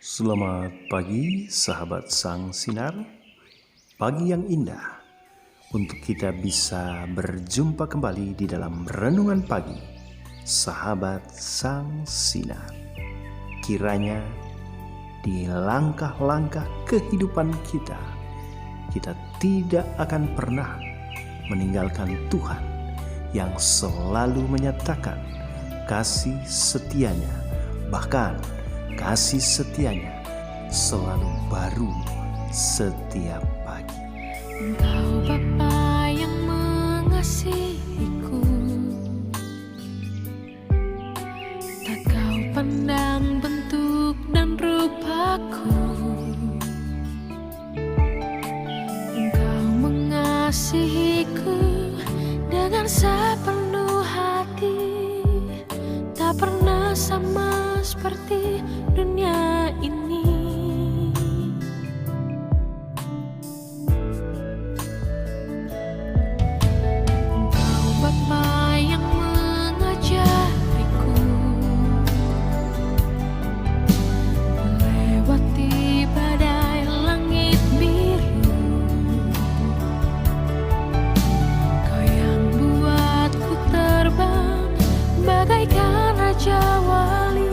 Selamat pagi sahabat Sang Sinar. Pagi yang indah untuk kita bisa berjumpa kembali di dalam renungan pagi sahabat Sang Sinar. Kiranya di langkah-langkah kehidupan kita tidak akan pernah meninggalkan Tuhan yang selalu menyatakan kasih setianya, bahkan kasih setianya selalu baru setiap pagi. Engkau Bapa yang mengasihiku, tak kau pandang bentuk dan rupaku. Engkau mengasihiku dengan sepenuh hati, tak pernah sama seperti dunia ini. Engkau Bapa yang mengajariku melewati badai langit biru. Kau yang buatku terbang bagaikan raja wali,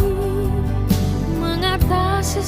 mengatasi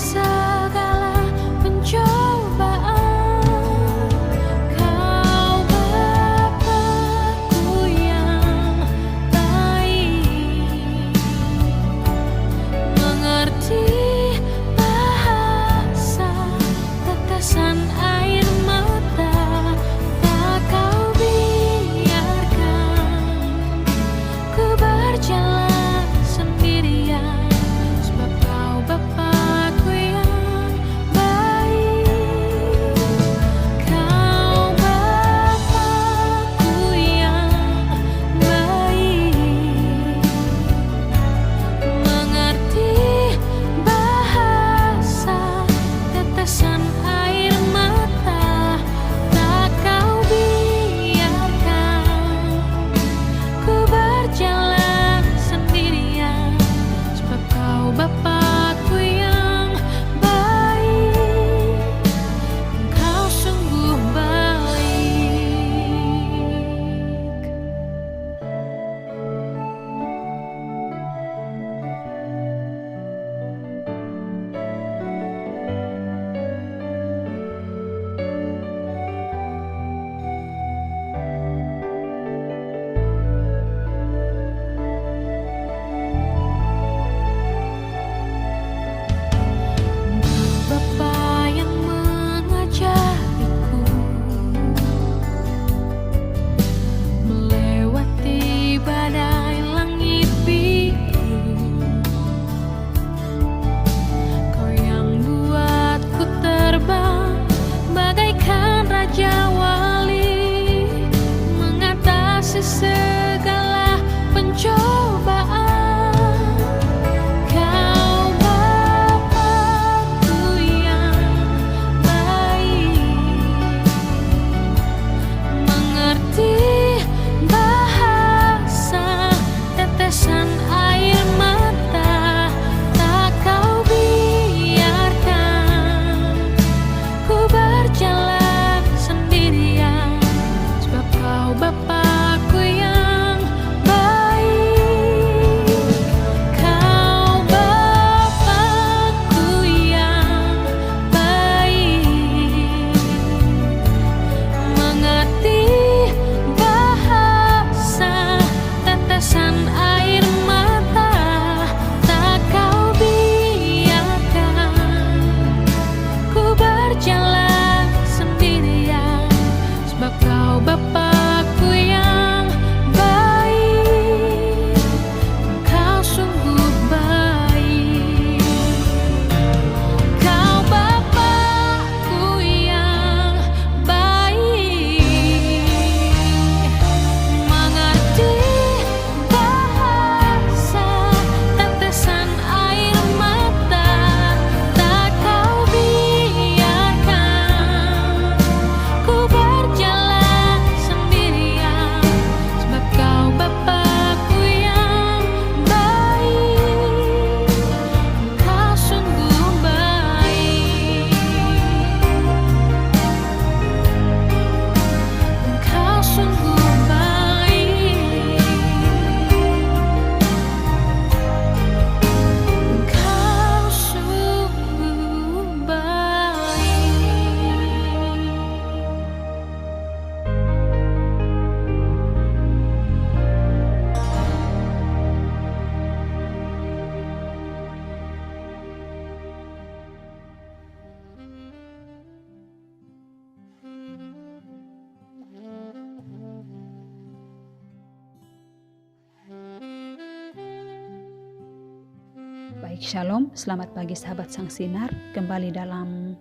Baik, shalom, selamat pagi sahabat Sang Sinar. Kembali dalam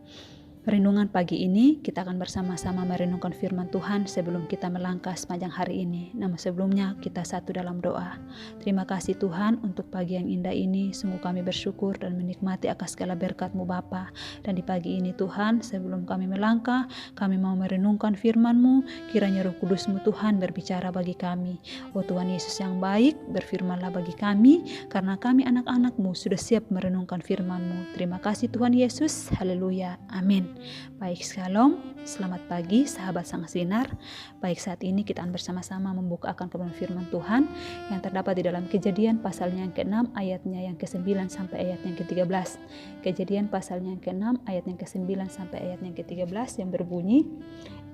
renungan pagi ini, kita akan bersama-sama merenungkan firman Tuhan sebelum kita melangkah sepanjang hari ini. Namun sebelumnya kita satu dalam doa. Terima kasih Tuhan untuk pagi yang indah ini. Sungguh kami bersyukur dan menikmati akan segala berkat-Mu Bapa. Dan di pagi ini Tuhan, sebelum kami melangkah, kami mau merenungkan firman-Mu. Kiranya Roh Kudus-Mu Tuhan berbicara bagi kami. Oh Tuhan Yesus yang baik, berfirmanlah bagi kami, karena kami anak-anak-Mu sudah siap merenungkan firman-Mu. Terima kasih Tuhan Yesus. Haleluya. Amin. Baik, shalom, selamat pagi sahabat Sang Sinar. Baik, saat ini kita akan bersama-sama membuka akan kebenaran firman Tuhan yang terdapat di dalam Kejadian pasalnya yang ke-6 ayatnya yang ke-9 sampai ayat yang ke-13. Kejadian pasalnya yang ke-6 ayat yang ke-9 sampai ayat yang ke-13 yang berbunyi,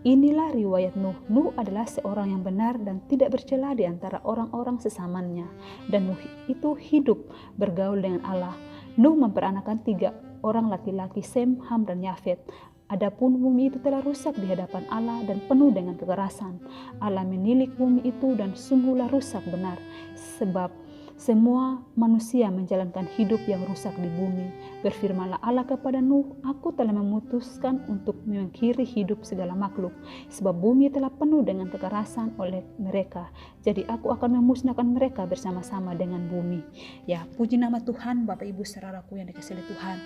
inilah riwayat Nuh. Nuh adalah seorang yang benar dan tidak bercela di antara orang-orang sesamanya. Dan Nuh itu hidup bergaul dengan Allah. Nuh memperanakan 3 orang laki-laki, Sem, Ham, dan Yafet. Adapun bumi itu telah rusak di hadapan Allah dan penuh dengan kekerasan. Allah menilik bumi itu dan sungguhlah rusak benar, sebab semua manusia menjalankan hidup yang rusak di bumi. Berfirmanlah Allah kepada Nuh, aku telah memutuskan untuk mengakhiri hidup segala makhluk, sebab bumi telah penuh dengan kekerasan oleh mereka. Jadi aku akan memusnahkan mereka bersama-sama dengan bumi. Ya, puji nama Tuhan, Bapak Ibu saudaraku yang dikasihi Tuhan.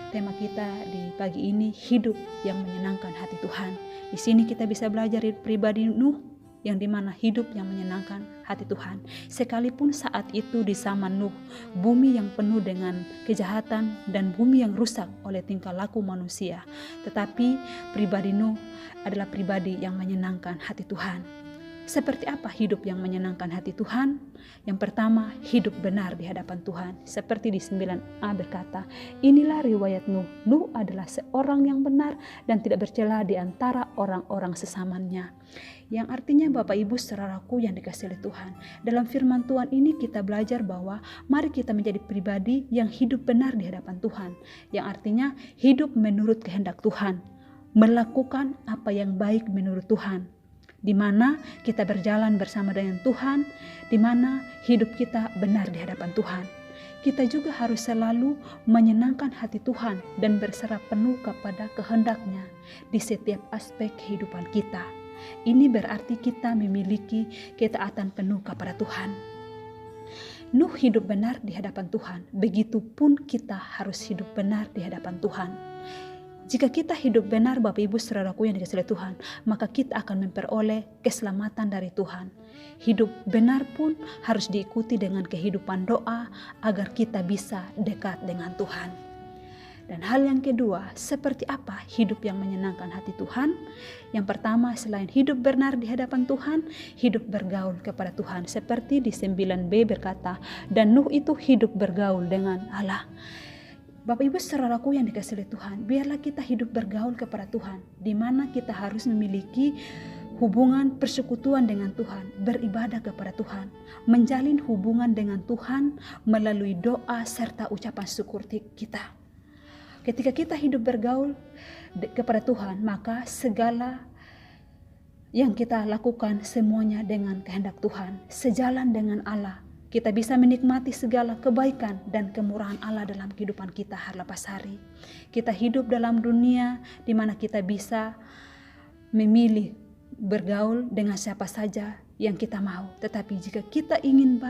Tema kita di pagi ini, hidup yang menyenangkan hati Tuhan. Di sini kita bisa belajar dari pribadi Nuh, yang dimana hidup yang menyenangkan hati Tuhan. Sekalipun saat itu di zaman Nuh, bumi yang penuh dengan kejahatan dan bumi yang rusak oleh tingkah laku manusia, tetapi pribadi Nuh adalah pribadi yang menyenangkan hati Tuhan. Seperti apa hidup yang menyenangkan hati Tuhan? Yang pertama, hidup benar di hadapan Tuhan. Seperti di 9a berkata, inilah riwayat Nuh. Nuh adalah seorang yang benar dan tidak bercela di antara orang-orang sesamanya. Yang artinya Bapak Ibu saudaraku yang dikasihi Tuhan, dalam firman Tuhan ini kita belajar bahwa mari kita menjadi pribadi yang hidup benar di hadapan Tuhan. Yang artinya hidup menurut kehendak Tuhan, melakukan apa yang baik menurut Tuhan, di mana kita berjalan bersama dengan Tuhan, di mana hidup kita benar di hadapan Tuhan. Kita juga harus selalu menyenangkan hati Tuhan dan berserah penuh kepada kehendak-Nya di setiap aspek kehidupan kita. Ini berarti kita memiliki ketaatan penuh kepada Tuhan. Nuh hidup benar di hadapan Tuhan, begitupun kita harus hidup benar di hadapan Tuhan. Jika kita hidup benar, Bapak Ibu saudaraku yang dikasihi Tuhan, maka kita akan memperoleh keselamatan dari Tuhan. Hidup benar pun harus diikuti dengan kehidupan doa agar kita bisa dekat dengan Tuhan. Dan hal yang kedua, seperti apa hidup yang menyenangkan hati Tuhan? Yang pertama, selain hidup benar di hadapan Tuhan, hidup bergaul kepada Tuhan. Seperti di 9b berkata, dan Nuh itu hidup bergaul dengan Allah. Bapak Ibu saudaraku yang dikasihi Tuhan, biarlah kita hidup bergaul kepada Tuhan, di mana kita harus memiliki hubungan persekutuan dengan Tuhan, beribadah kepada Tuhan, menjalin hubungan dengan Tuhan melalui doa serta ucapan syukur kita. Ketika kita hidup bergaul kepada Tuhan, maka segala yang kita lakukan semuanya dengan kehendak Tuhan, sejalan dengan Allah. Kita bisa menikmati segala kebaikan dan kemurahan Allah dalam kehidupan kita hari lepas hari. Kita hidup dalam dunia di mana kita bisa memilih bergaul dengan siapa saja yang kita mau. Tetapi jika kita ingin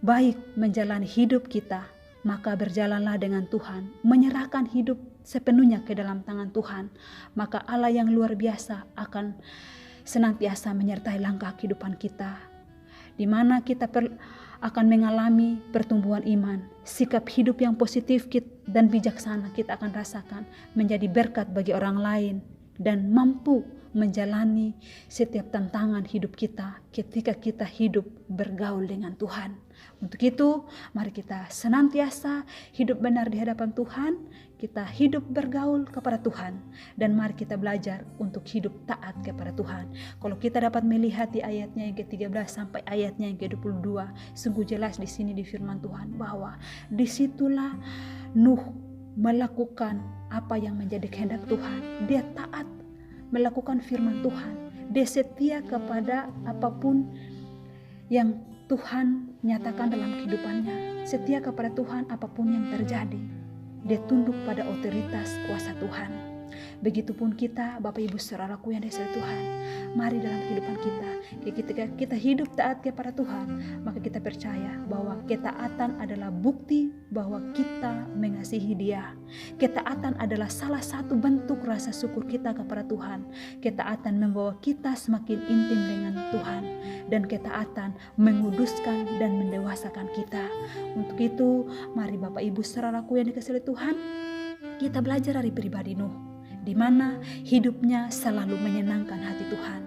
baik menjalani hidup kita, maka berjalanlah dengan Tuhan, menyerahkan hidup sepenuhnya ke dalam tangan Tuhan. Maka Allah yang luar biasa akan senantiasa menyertai langkah kehidupan kita, di mana kita akan mengalami pertumbuhan iman, sikap hidup yang positif dan bijaksana kita akan rasakan menjadi berkat bagi orang lain dan mampu menjalani setiap tantangan hidup kita ketika kita hidup bergaul dengan Tuhan. Untuk itu, mari kita senantiasa hidup benar di hadapan Tuhan, kita hidup bergaul kepada Tuhan, dan mari kita belajar untuk hidup taat kepada Tuhan. Kalau kita dapat melihat di ayatnya yang ke-13 sampai ayatnya yang ke-22, sungguh jelas di sini di firman Tuhan bahwa disitulah Nuh melakukan apa yang menjadi kehendak Tuhan. Dia taat melakukan firman Tuhan. Dia setia kepada apapun yang Tuhan nyatakan dalam kehidupannya. setia kepada Tuhan apapun yang terjadi. Dia tunduk pada otoritas kuasa Tuhan. Begitupun kita, Bapak Ibu saudaraku yang dikasihi Tuhan, mari dalam kehidupan kita, ketika kita hidup taat kepada Tuhan, maka kita percaya bahwa ketaatan adalah bukti bahwa kita mengasihi Dia. Ketaatan adalah salah satu bentuk rasa syukur kita kepada Tuhan. Ketaatan membawa kita semakin intim dengan Tuhan, dan ketaatan menguduskan dan mendewasakan kita. Untuk itu, mari Bapak Ibu saudaraku yang dikasihi Tuhan, kita belajar dari pribadi Nuh, di mana hidupnya selalu menyenangkan hati Tuhan.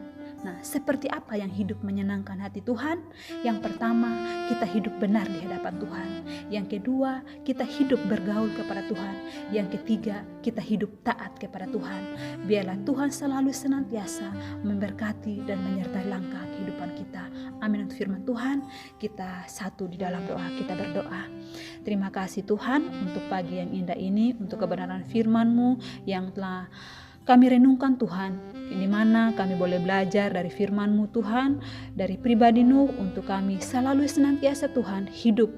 Nah, seperti apa yang hidup menyenangkan hati Tuhan? Yang pertama, kita hidup benar di hadapan Tuhan. Yang kedua, kita hidup bergaul kepada Tuhan. Yang ketiga, kita hidup taat kepada Tuhan. Biarlah Tuhan selalu senantiasa memberkati dan menyertai langkah kehidupan kita. Amin. Untuk firman Tuhan, kita satu di dalam doa, kita berdoa. Terima kasih Tuhan untuk pagi yang indah ini, untuk kebenaran firman-Mu yang telah kami renungkan Tuhan, di mana kami boleh belajar dari firman-Mu Tuhan, dari pribadi Nuh, untuk kami selalu senantiasa Tuhan hidup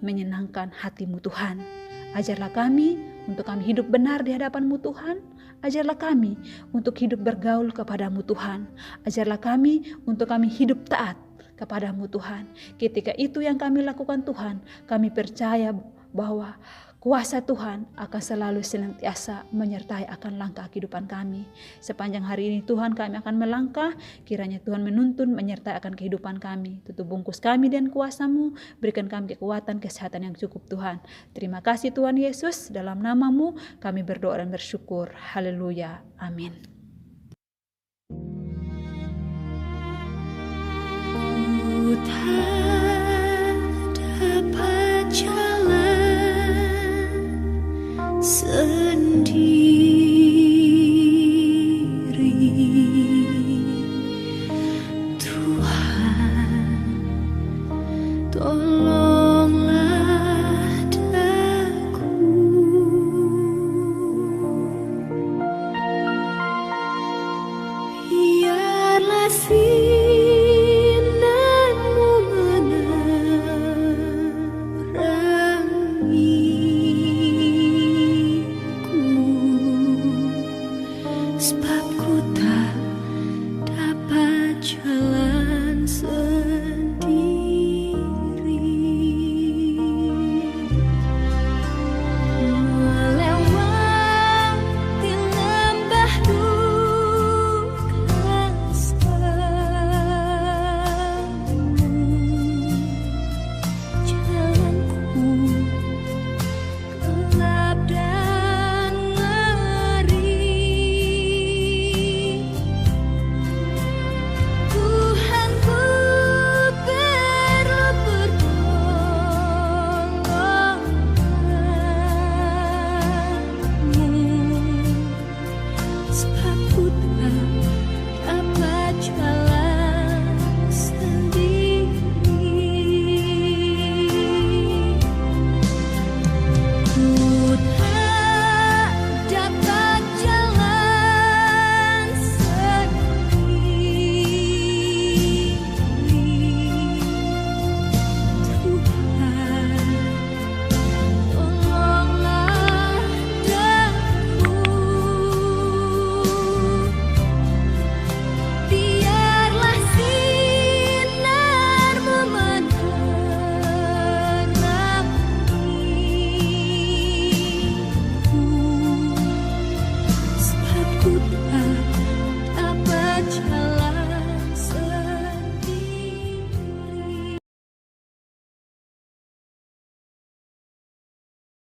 menyenangkan hati-Mu Tuhan. Ajarlah kami untuk kami hidup benar di hadapan-Mu Tuhan. Ajarlah kami untuk hidup bergaul kepada-Mu Tuhan. Ajarlah kami untuk kami hidup taat kepada-Mu Tuhan. Ketika itu yang kami lakukan Tuhan, kami percaya bahwa kuasa Tuhan akan selalu senantiasa menyertai akan langkah kehidupan kami. Sepanjang hari ini Tuhan kami akan melangkah, kiranya Tuhan menuntun menyertai akan kehidupan kami. Tutup bungkus kami dan kuasa-Mu, berikan kami kekuatan, kesehatan yang cukup Tuhan. Terima kasih Tuhan Yesus, dalam nama-Mu kami berdoa dan bersyukur. Haleluya. Amin. Tuhan